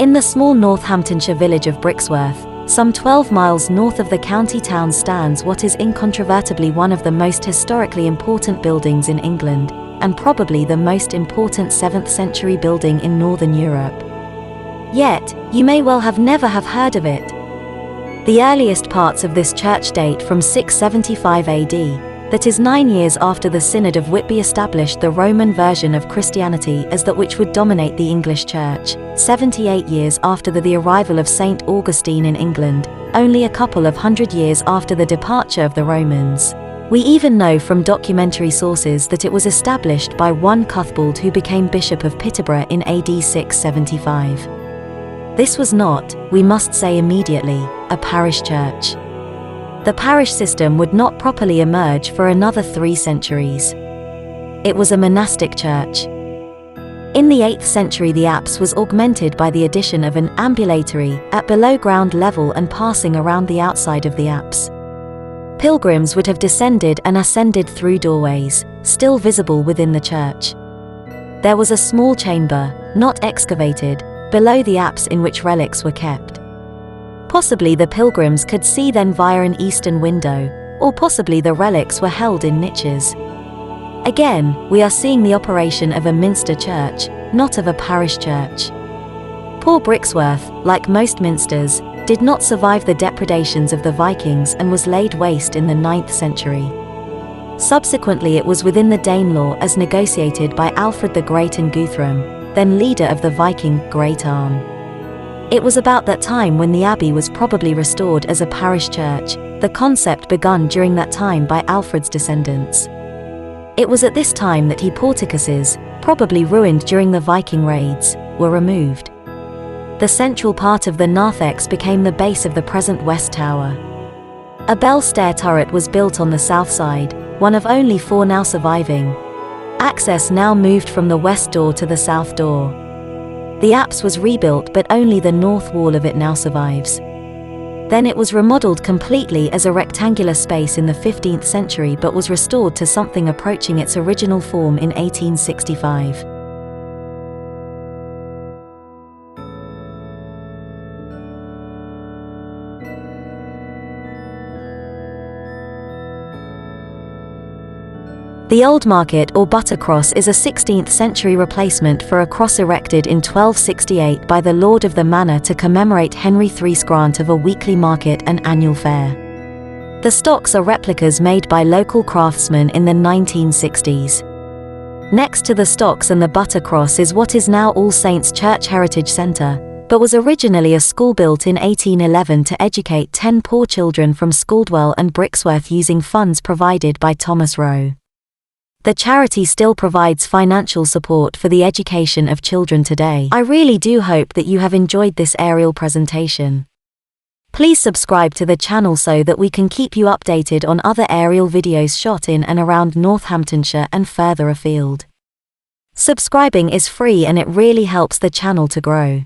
In the small Northamptonshire village of Brixworth, some 12 miles north of the county town, stands what is incontrovertibly one of the most historically important buildings in England, and probably the most important 7th century building in Northern Europe. Yet, you may well have never have heard of it. The earliest parts of this church date from 675 AD, that is 9 years after the Synod of Whitby established the Roman version of Christianity as that which would dominate the English Church, 78 years after the arrival of St. Augustine in England, only a couple of hundred years after the departure of the Romans. We even know from documentary sources that it was established by one Cuthbald, who became Bishop of Peterborough in AD 675. This was not, we must say immediately, a parish church. The parish system would not properly emerge for another 3 centuries. It was a monastic church. In the 8th century, the apse was augmented by the addition of an ambulatory at below ground level and passing around the outside of the apse. Pilgrims would have descended and ascended through doorways, still visible within the church. There was a small chamber, not excavated, below the apse in which relics were kept. Possibly the pilgrims could see then via an eastern window, or possibly the relics were held in niches. Again, we are seeing the operation of a minster church, not of a parish church. Poor Brixworth, like most minsters, did not survive the depredations of the Vikings and was laid waste in the 9th century. Subsequently, it was within the Danelaw as negotiated by Alfred the Great and Guthrum, then leader of the Viking Great Arm. It was about that time when the abbey was probably restored as a parish church, the concept begun during that time by Alfred's descendants. It was at this time that porticuses, probably ruined during the Viking raids, were removed. The central part of the narthex became the base of the present West Tower. A bell stair turret was built on the south side, one of only 4 now surviving. Access now moved from the west door to the south door. The apse was rebuilt, but only the north wall of it now survives. Then it was remodeled completely as a rectangular space in the 15th century, but was restored to something approaching its original form in 1865. The Old Market or Butter Cross is a 16th century replacement for a cross erected in 1268 by the Lord of the Manor to commemorate Henry III's grant of a weekly market and annual fair. The stocks are replicas made by local craftsmen in the 1960s. Next to the stocks and the Butter Cross is what is now All Saints Church Heritage Centre, but was originally a school built in 1811 to educate 10 poor children from Scaldwell and Brixworth using funds provided by Thomas Roe. The charity still provides financial support for the education of children today. I really do hope that you have enjoyed this aerial presentation. Please subscribe to the channel so that we can keep you updated on other aerial videos shot in and around Northamptonshire and further afield. Subscribing is free and it really helps the channel to grow.